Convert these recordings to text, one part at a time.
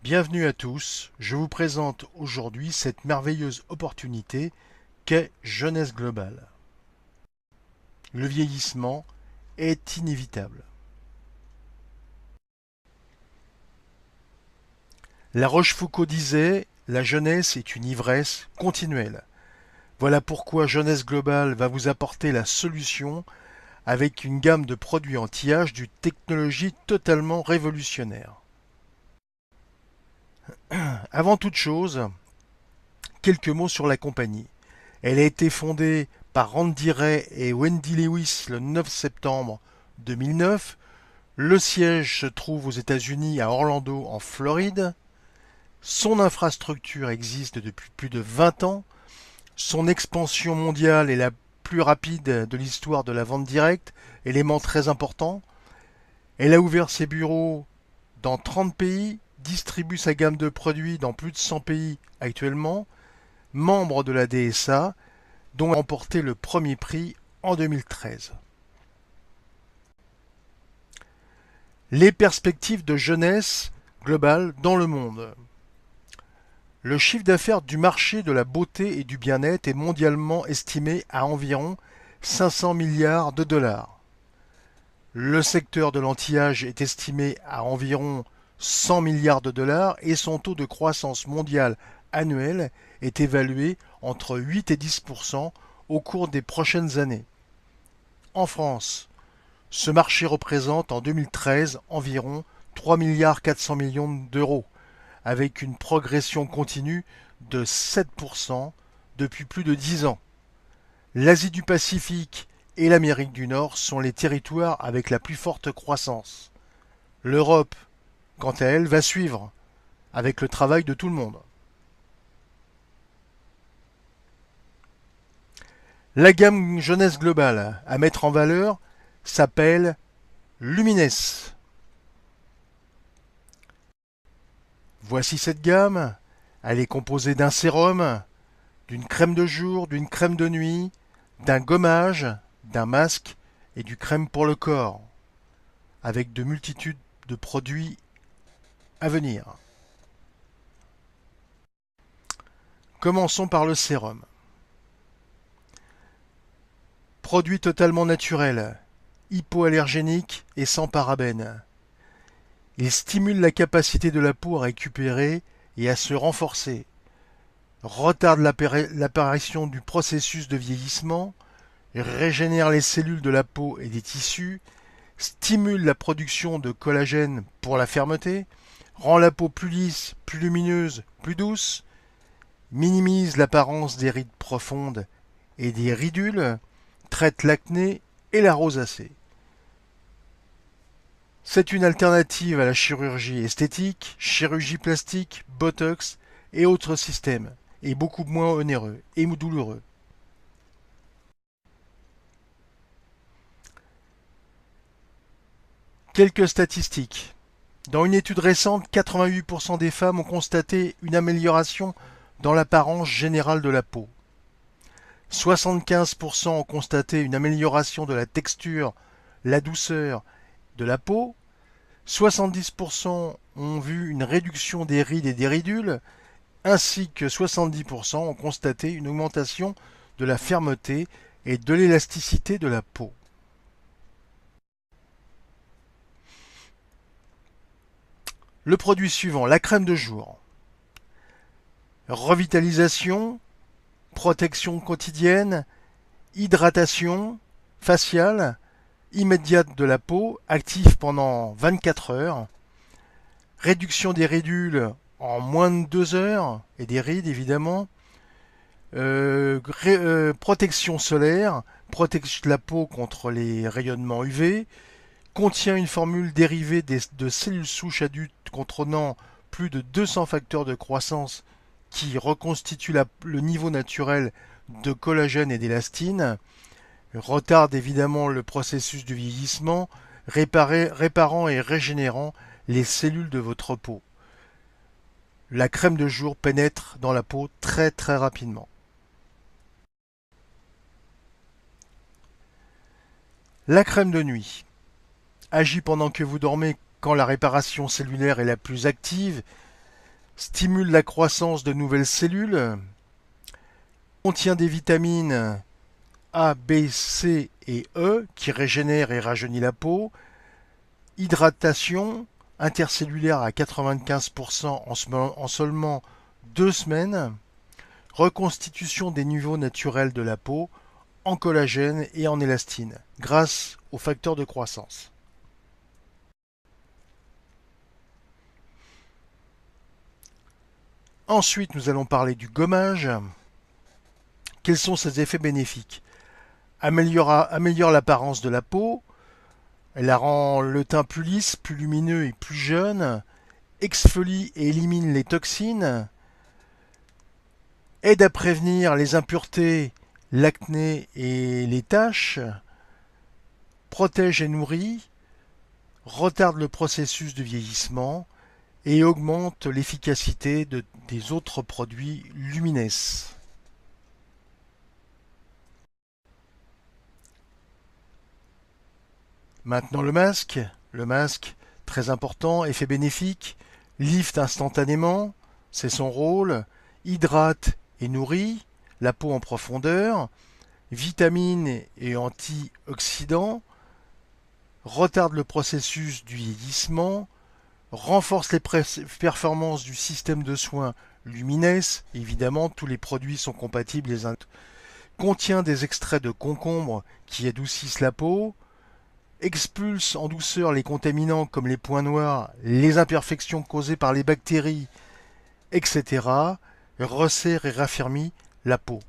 Bienvenue à tous, je vous présente aujourd'hui cette merveilleuse opportunité qu'est Jeunesse Globale. Le vieillissement est inévitable. La Rochefoucauld disait « La jeunesse est une ivresse continuelle ». Voilà pourquoi Jeunesse Globale va vous apporter la solution avec une gamme de produits anti-âge d'une technologie totalement révolutionnaire. Avant toute chose, quelques mots sur la compagnie. Elle a été fondée par Randy Ray et Wendy Lewis le 9 septembre 2009. Le siège se trouve aux États-Unis à Orlando en Floride. Son infrastructure existe depuis plus de 20 ans. Son expansion mondiale est la plus rapide de l'histoire de la vente directe, élément très important. Elle a ouvert ses bureaux dans 30 pays, distribue sa gamme de produits dans plus de 100 pays actuellement, membre de la DSA, dont elle a remporté le premier prix en 2013. Les perspectives de jeunesse globale dans le monde. Le chiffre d'affaires du marché de la beauté et du bien-être est mondialement estimé à environ 500 milliards de dollars. Le secteur de l'anti-âge est estimé à environ 100 milliards de dollars et son taux de croissance mondial annuel est évalué entre 8 et 10% au cours des prochaines années. En France, ce marché représente en 2013 environ 3 milliards 400 millions d'euros, avec une progression continue de 7% depuis plus de 10 ans. L'Asie du Pacifique et l'Amérique du Nord sont les territoires avec la plus forte croissance. L'Europe, quant à elle, va suivre, avec le travail de tout le monde. La gamme jeunesse globale à mettre en valeur s'appelle Lumines. Voici cette gamme. Elle est composée d'un sérum, d'une crème de jour, d'une crème de nuit, d'un gommage, d'un masque et du crème pour le corps, avec de multitudes de produits à venir. Commençons par le sérum. Produit totalement naturel, hypoallergénique et sans parabènes. Il stimule la capacité de la peau à récupérer et à se renforcer, retarde l'apparition du processus de vieillissement, régénère les cellules de la peau et des tissus, stimule la production de collagène pour la fermeté, rend la peau plus lisse, plus lumineuse, plus douce, minimise l'apparence des rides profondes et des ridules, traite l'acné et la rosacée. C'est une alternative à la chirurgie esthétique, chirurgie plastique, botox et autres systèmes, et beaucoup moins onéreux et douloureux. Quelques statistiques. Dans une étude récente, 88% des femmes ont constaté une amélioration dans l'apparence générale de la peau. 75% ont constaté une amélioration de la texture, la douceur de la peau. 70% ont vu une réduction des rides et des ridules, ainsi que 70% ont constaté une augmentation de la fermeté et de l'élasticité de la peau. Le produit suivant, la crème de jour. Revitalisation, protection quotidienne, hydratation faciale, immédiate de la peau, active pendant 24 heures, réduction des ridules en moins de 2 heures, et des rides évidemment, protection solaire, protège la peau contre les rayonnements UV, contient une formule dérivée de cellules souches adultes contenant plus de 200 facteurs de croissance qui reconstituent le niveau naturel de collagène et d'élastine, retarde évidemment le processus de vieillissement, réparant et régénérant les cellules de votre peau. La crème de jour pénètre dans la peau très très rapidement. La crème de nuit agit pendant que vous dormez quand la réparation cellulaire est la plus active stimule la croissance de nouvelles cellules, contient des vitamines A, B, C et E qui régénèrent et rajeunissent la peau, hydratation intercellulaire à 95% en seulement 2 semaines, reconstitution des niveaux naturels de la peau en collagène et en élastine grâce aux facteurs de croissance. Ensuite, nous allons parler du gommage. Quels sont ses effets bénéfiques? Améliore l'apparence de la peau, elle la rend le teint plus lisse, plus lumineux et plus jeune, exfolie et élimine les toxines, aide à prévenir les impuretés, l'acné et les taches, protège et nourrit, retarde le processus de vieillissement et augmente l'efficacité des autres produits Lumines. Maintenant le masque. Le masque, très important, effet bénéfique, lift instantanément, c'est son rôle, hydrate et nourrit la peau en profondeur, vitamines et antioxydants, retarde le processus du vieillissement, renforce les performances du système de soins Lumines, évidemment tous les produits sont compatibles les uns, contient des extraits de concombre qui adoucissent la peau, expulse en douceur les contaminants comme les points noirs, les imperfections causées par les bactéries, etc., resserre et raffermit la peau.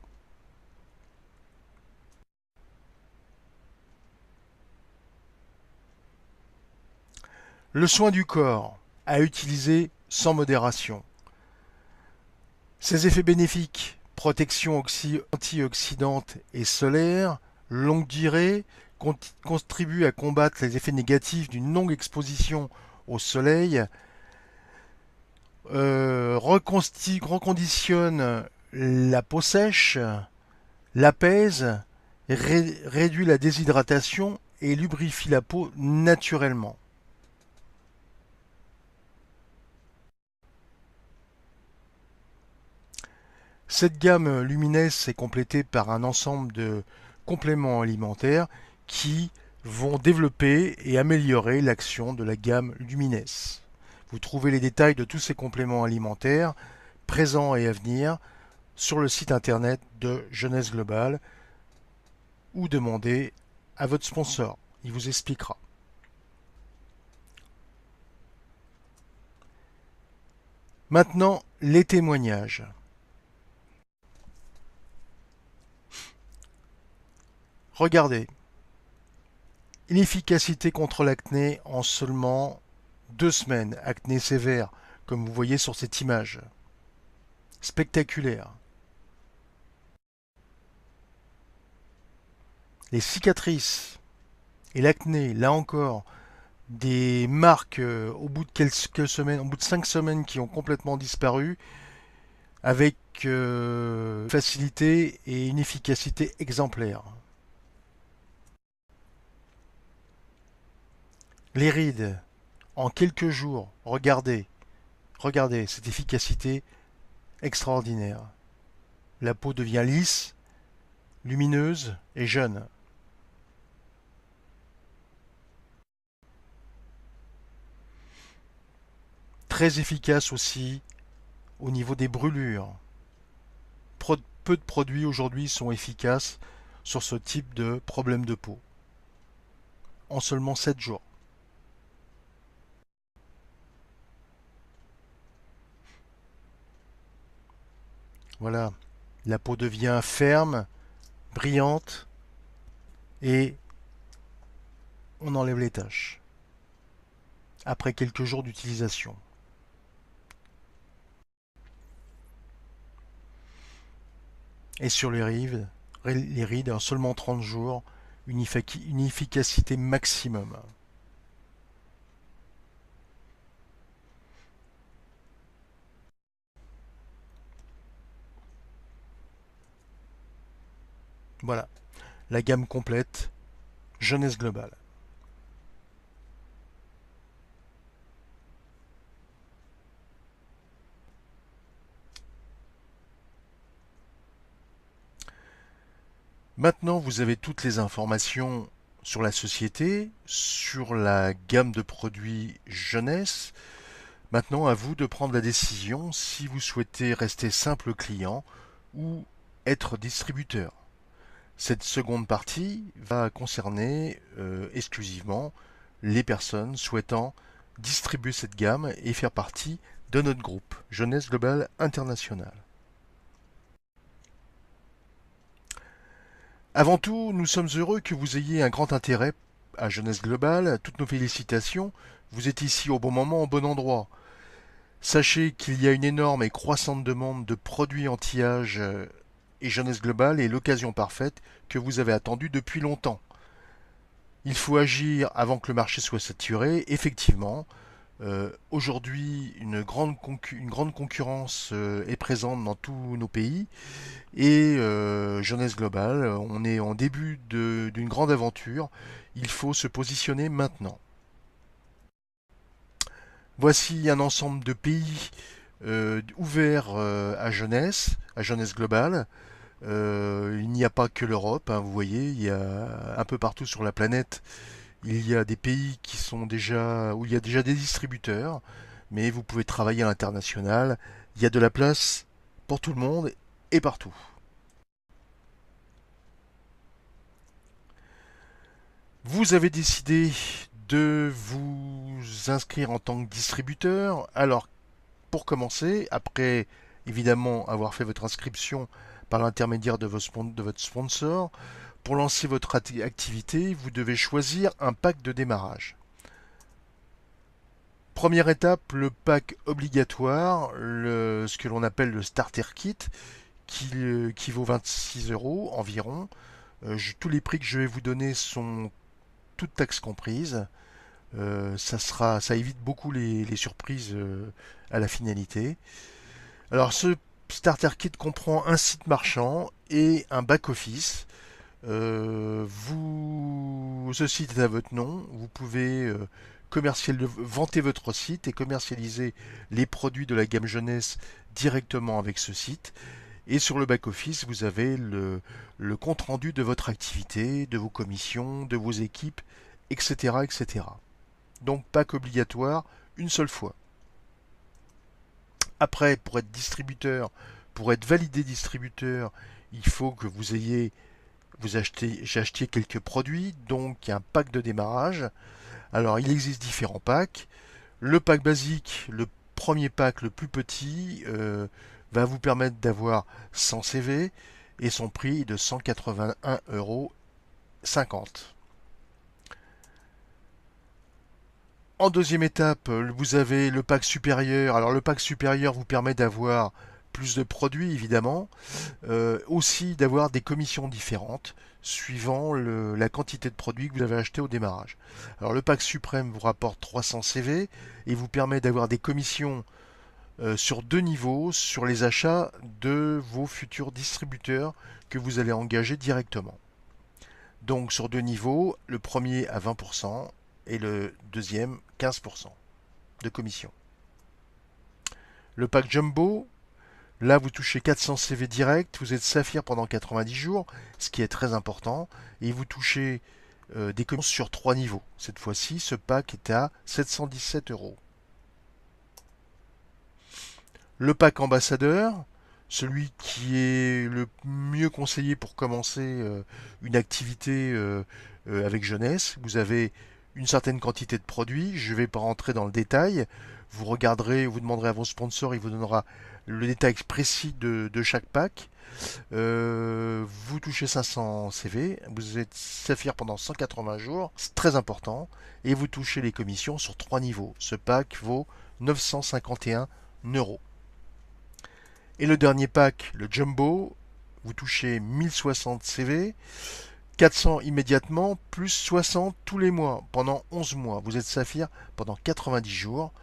Le soin du corps, à utiliser sans modération. Ses effets bénéfiques, protection antioxydante et solaire, longue durée, contribuent à combattre les effets négatifs d'une longue exposition au soleil, reconditionne la peau sèche, l'apaise, réduit la déshydratation et lubrifie la peau naturellement. Cette gamme Lumines est complétée par un ensemble de compléments alimentaires qui vont développer et améliorer l'action de la gamme Lumines. Vous trouvez les détails de tous ces compléments alimentaires, présents et à venir, sur le site internet de Jeunesse Globale ou demandez à votre sponsor, il vous expliquera. Maintenant, les témoignages. Regardez, une efficacité contre l'acné en seulement 2 semaines, acné sévère, comme vous voyez sur cette image. Spectaculaire. Les cicatrices et l'acné, là encore, des marques au bout de quelques semaines, au bout de 5 semaines qui ont complètement disparu, avec facilité et une efficacité exemplaire. Les rides, en quelques jours, regardez cette efficacité extraordinaire. La peau devient lisse, lumineuse et jeune. Très efficace aussi au niveau des brûlures. Peu de produits aujourd'hui sont efficaces sur ce type de problème de peau. En seulement 7 jours. Voilà, la peau devient ferme, brillante et on enlève les taches après quelques jours d'utilisation. Et sur les rides en seulement 30 jours, une efficacité maximum. Voilà, la gamme complète, Jeunesse Globale. Maintenant, vous avez toutes les informations sur la société, sur la gamme de produits jeunesse. Maintenant, à vous de prendre la décision si vous souhaitez rester simple client ou être distributeur. Cette seconde partie va concerner exclusivement les personnes souhaitant distribuer cette gamme et faire partie de notre groupe Jeunesse Globale International. Avant tout, nous sommes heureux que vous ayez un grand intérêt à Jeunesse Globale. Toutes nos félicitations. Vous êtes ici au bon moment, au bon endroit. Sachez qu'il y a une énorme et croissante demande de produits anti-âge et Jeunesse Globale est l'occasion parfaite que vous avez attendue depuis longtemps. Il faut agir avant que le marché soit saturé. Effectivement, aujourd'hui, une grande concurrence est présente dans tous nos pays et Jeunesse Globale, on est en début d'une grande aventure. Il faut se positionner maintenant. Voici un ensemble de pays ouverts à Jeunesse Globale. Il n'y a pas que l'Europe, hein, vous voyez, il y a un peu partout sur la planète, il y a des pays qui sont déjà où il y a déjà des distributeurs, mais vous pouvez travailler à l'international. Il y a de la place pour tout le monde et partout. Vous avez décidé de vous inscrire en tant que distributeur. Alors, pour commencer, après évidemment avoir fait votre inscription par l'intermédiaire de votre sponsor, pour lancer votre activité, vous devez choisir un pack de démarrage. Première étape, le pack obligatoire, ce que l'on appelle le starter kit, qui vaut 26 euros environ. Tous les prix que je vais vous donner sont toutes taxes comprises. Ça évite beaucoup les surprises à la finalité. Alors ce starter kit comprend un site marchand et un back-office. Ce site est à votre nom. Vous pouvez vanter votre site et commercialiser les produits de la gamme jeunesse directement avec ce site. Et sur le back-office, vous avez le compte-rendu de votre activité, de vos commissions, de vos équipes, etc., etc. Donc pack obligatoire une seule fois. Après, pour être validé distributeur, il faut que j'achetiez quelques produits, donc un pack de démarrage. Alors il existe différents packs. Le pack basique, le premier pack le plus petit, va vous permettre d'avoir 100 CV et son prix est de 181,50 €. En deuxième étape, vous avez le pack supérieur. Alors le pack supérieur vous permet d'avoir plus de produits évidemment, aussi d'avoir des commissions différentes suivant la quantité de produits que vous avez acheté au démarrage. Alors le pack suprême vous rapporte 300 CV et vous permet d'avoir des commissions sur deux niveaux sur les achats de vos futurs distributeurs que vous allez engager directement. Donc sur deux niveaux, le premier à 20% et le deuxième 15% de commission. Le pack Jumbo, là vous touchez 400 CV direct, vous êtes Saphir pendant 90 jours, ce qui est très important, et vous touchez des commissions sur 3 niveaux. Cette fois-ci, ce pack est à 717 €. Le pack ambassadeur, celui qui est le mieux conseillé pour commencer une activité avec jeunesse. Vous avez une certaine quantité de produits. Je ne vais pas rentrer dans le détail. Vous regarderez, vous demanderez à vos sponsors, il vous donnera le détail précis de chaque pack. Vous touchez 500 CV, vous êtes Saphir pendant 180 jours, c'est très important, et vous touchez les commissions sur 3 niveaux. Ce pack vaut 951 €. Et le dernier pack, le Jumbo, vous touchez 1060 CV, 400 immédiatement, plus 60 tous les mois, pendant 11 mois. Vous êtes Saphir pendant 90 jours,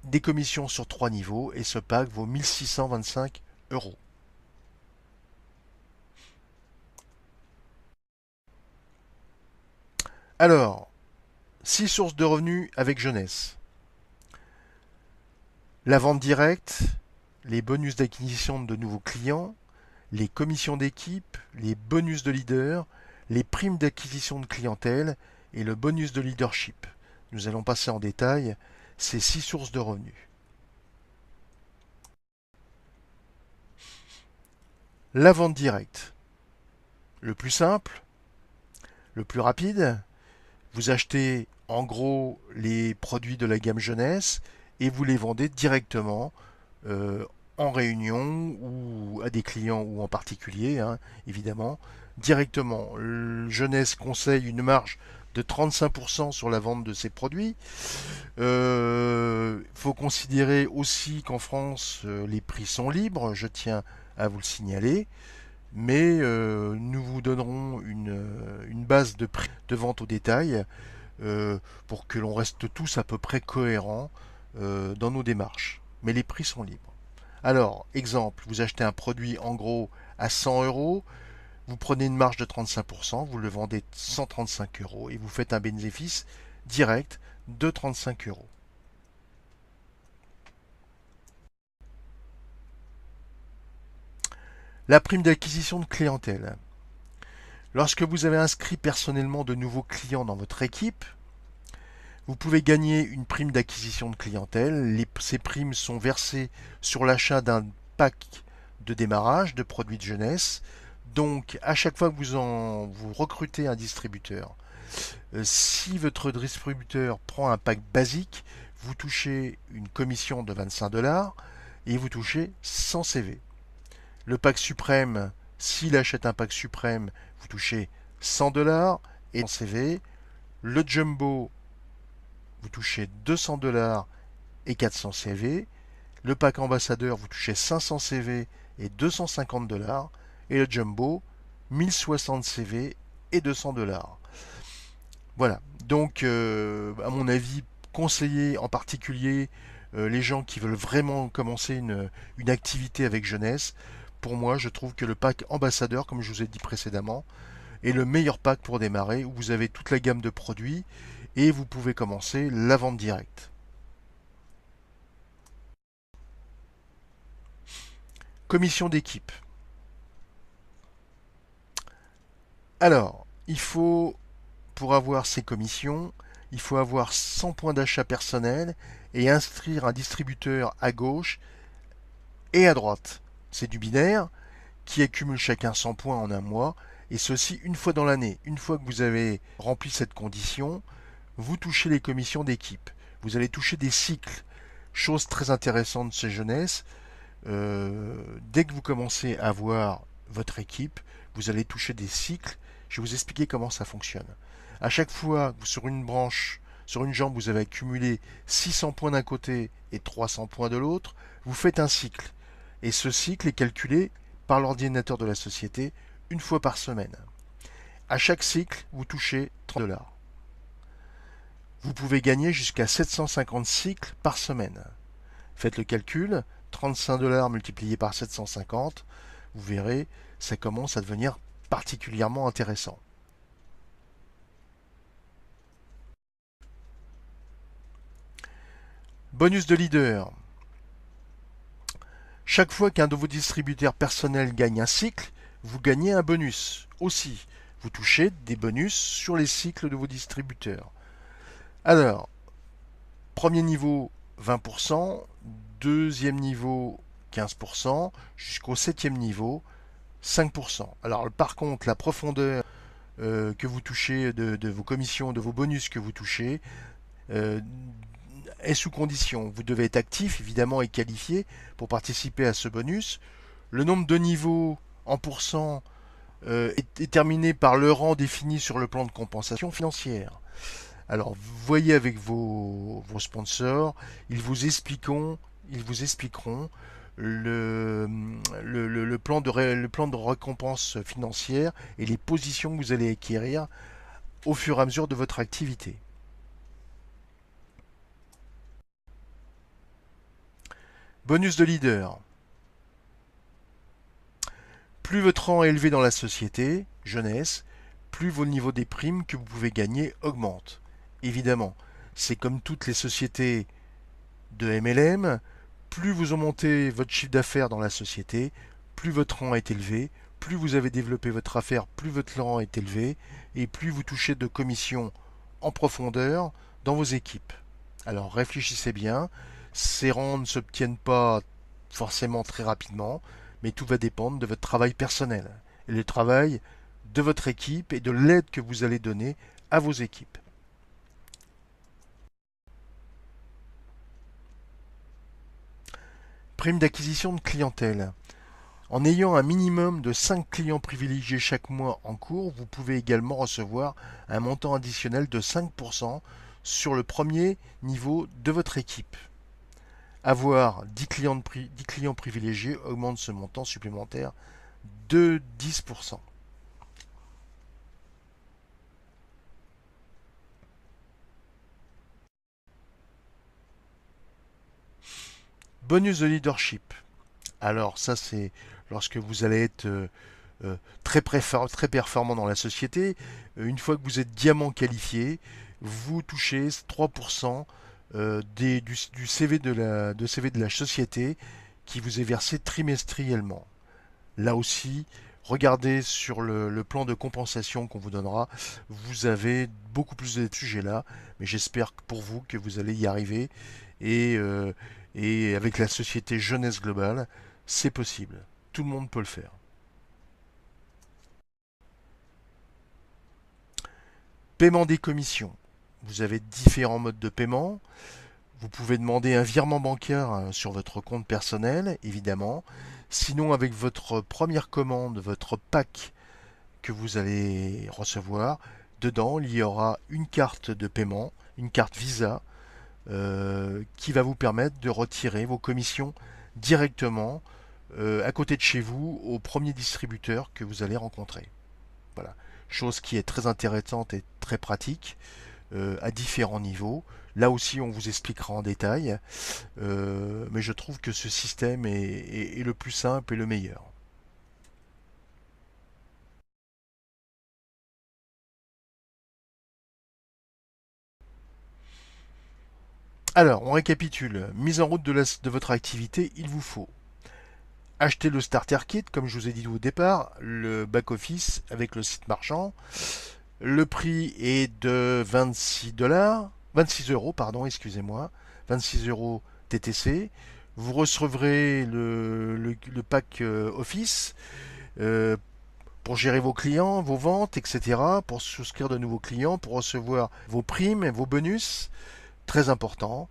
des commissions sur 3 niveaux, et ce pack vaut 1625 €. Alors, 6 sources de revenus avec jeunesse. La vente directe, les bonus d'acquisition de nouveaux clients, les commissions d'équipe, les bonus de leader, les primes d'acquisition de clientèle et le bonus de leadership. Nous allons passer en détail ces 6 sources de revenus. La vente directe. Le plus simple, le plus rapide, vous achetez en gros les produits de la gamme jeunesse et vous les vendez directement en réunion ou à des clients ou en particulier, hein, évidemment, directement. Le jeunesse conseille une marge de 35% sur la vente de ses produits. Faut considérer aussi qu'en France, les prix sont libres, je tiens à vous le signaler, mais nous vous donnerons une base de prix de vente au détail pour que l'on reste tous à peu près cohérents dans nos démarches. Mais les prix sont libres. Alors, exemple, vous achetez un produit en gros à 100 euros, vous prenez une marge de 35%, vous le vendez 135 euros et vous faites un bénéfice direct de 35 euros. La prime d'acquisition de clientèle. Lorsque vous avez inscrit personnellement de nouveaux clients dans votre équipe, vous pouvez gagner une prime d'acquisition de clientèle. Ces primes sont versées sur l'achat d'un pack de démarrage de produits de jeunesse. Donc, à chaque fois que vous recrutez un distributeur, si votre distributeur prend un pack basique, vous touchez une commission de 25 $ et vous touchez 100 CV. Le pack suprême, s'il achète un pack suprême, vous touchez 100 $ et 100 CV. Le jumbo, vous touchez 200 $ et 400 CV. Le pack ambassadeur, vous touchez 500 CV et 250 $. Et le jumbo, 1060 CV et 200 $. Voilà. Donc, à mon avis, conseiller en particulier les gens qui veulent vraiment commencer une activité avec jeunesse. Pour moi, je trouve que le pack ambassadeur, comme je vous ai dit précédemment, est le meilleur pack pour démarrer, où vous avez toute la gamme de produits et vous pouvez commencer la vente directe. Commission d'équipe. Alors, pour avoir ces commissions, il faut avoir 100 points d'achat personnel et inscrire un distributeur à gauche et à droite. C'est du binaire qui accumule chacun 100 points en un mois, et ceci une fois dans l'année. Une fois que vous avez rempli cette condition, vous touchez les commissions d'équipe. Vous allez toucher des cycles. Chose très intéressante chez Jeunesse, dès que vous commencez à voir votre équipe, vous allez toucher des cycles. Je vais vous expliquer comment ça fonctionne. À chaque fois que sur une branche, sur une jambe, vous avez accumulé 600 points d'un côté et 300 points de l'autre, vous faites un cycle. Et ce cycle est calculé par l'ordinateur de la société une fois par semaine. À chaque cycle, vous touchez 30 $. Vous pouvez gagner jusqu'à 750 cycles par semaine. Faites le calcul, 35 $ multiplié par 750, vous verrez, ça commence à devenir particulièrement intéressant. Bonus de leader. Chaque fois qu'un de vos distributeurs personnels gagne un cycle, vous gagnez un bonus aussi. Vous touchez des bonus sur les cycles de vos distributeurs. Alors, premier niveau 20%, deuxième niveau 15%, jusqu'au septième niveau 5%. Alors par contre, la profondeur que vous touchez de vos commissions, de vos bonus que vous touchez, est sous condition. Vous devez être actif, évidemment, et qualifié pour participer à ce bonus. Le nombre de niveaux en pourcent est déterminé par le rang défini sur le plan de compensation financière. Alors, vous voyez avec vos sponsors, ils vous expliqueront le plan de récompense financière et les positions que vous allez acquérir au fur et à mesure de votre activité. Bonus de leader. Plus votre rang est élevé dans la société, jeunesse, plus vos niveaux des primes que vous pouvez gagner augmentent. Évidemment, c'est comme toutes les sociétés de MLM, plus vous augmentez votre chiffre d'affaires dans la société, plus votre rang est élevé, plus vous avez développé votre affaire, plus votre rang est élevé, et plus vous touchez de commissions en profondeur dans vos équipes. Alors réfléchissez bien, ces rangs ne s'obtiennent pas forcément très rapidement, mais tout va dépendre de votre travail personnel et le travail de votre équipe et de l'aide que vous allez donner à vos équipes. Prime d'acquisition de clientèle. En ayant un minimum de 5 clients privilégiés chaque mois en cours, vous pouvez également recevoir un montant additionnel de 5% sur le premier niveau de votre équipe. Avoir 10 clients privilégiés augmente ce montant supplémentaire de 10%. Bonus de leadership. Alors ça c'est lorsque vous allez être très performant dans la société. Une fois que vous êtes diamant qualifié, vous touchez 3% du CV de la société qui vous est versé trimestriellement. Là aussi, regardez sur le plan de compensation qu'on vous donnera. Vous avez beaucoup plus de sujets là, mais j'espère pour vous que vous allez y arriver. Et avec la société Jeunesse Globale, c'est possible. Tout le monde peut le faire. Paiement des commissions. Vous avez différents modes de paiement. Vous pouvez demander un virement bancaire sur votre compte personnel, évidemment. Sinon, avec votre première commande, votre pack que vous allez recevoir, dedans, il y aura une carte de paiement, une carte Visa, qui va vous permettre de retirer vos commissions directement à côté de chez vous au premier distributeur que vous allez rencontrer. Voilà. Chose qui est très intéressante et très pratique à différents niveaux. Là aussi, on vous expliquera en détail, mais je trouve que ce système est le plus simple et le meilleur. Alors, on récapitule. Mise en route de votre activité, il vous faut acheter le starter kit, comme je vous ai dit au départ, le back-office avec le site marchand. Le prix est de 26 euros, pardon, excusez-moi, 26 euros TTC. Vous recevrez le pack Office pour gérer vos clients, vos ventes, etc. Pour souscrire de nouveaux clients, pour recevoir vos primes et vos bonus. Très important.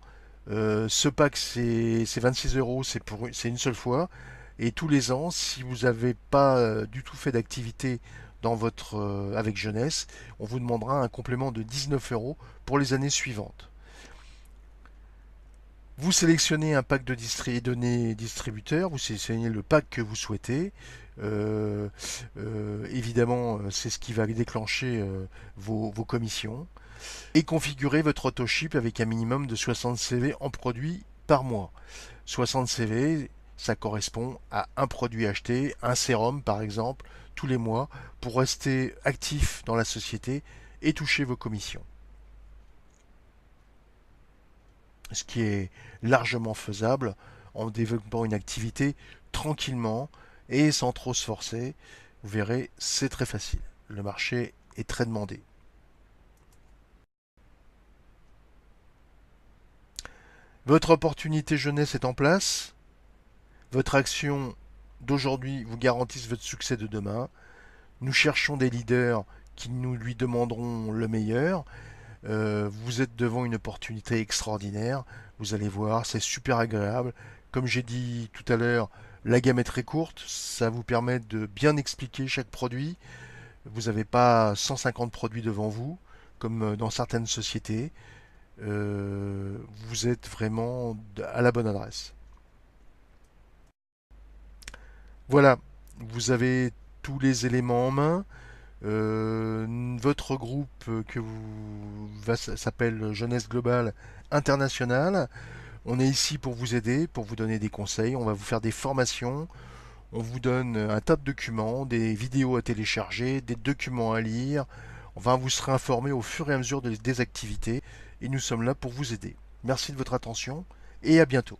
Ce pack, c'est 26 euros, c'est une seule fois. Et tous les ans, si vous n'avez pas du tout fait d'activité avec jeunesse, on vous demandera un complément de 19 euros pour les années suivantes. Vous sélectionnez un pack de données distributeur, vous sélectionnez le pack que vous souhaitez. Évidemment, c'est ce qui va déclencher vos commissions. Et configurez votre autoship avec un minimum de 60 CV en produit par mois. 60 CV, ça correspond à un produit acheté, un sérum par exemple, tous les mois, pour rester actif dans la société et toucher vos commissions. Ce qui est largement faisable en développant une activité tranquillement et sans trop se forcer. Vous verrez, c'est très facile. Le marché est très demandé. Votre opportunité jeunesse est en place. Votre action d'aujourd'hui vous garantisse votre succès de demain. Nous cherchons des leaders qui nous lui demanderont le meilleur. Vous êtes devant une opportunité extraordinaire. Vous allez voir, c'est super agréable. Comme j'ai dit tout à l'heure, la gamme est très courte. Ça vous permet de bien expliquer chaque produit. Vous n'avez pas 150 produits devant vous, comme dans certaines sociétés. Vous êtes vraiment à la bonne adresse. Voilà, vous avez tous les éléments en main. Votre groupe s'appelle Jeunesse Globale Internationale. On est ici pour vous aider, pour vous donner des conseils. On va vous faire des formations. On vous donne un tas de documents, des vidéos à télécharger, des documents à lire. Enfin, vous serez informé au fur et à mesure des activités et nous sommes là pour vous aider. Merci de votre attention et à bientôt.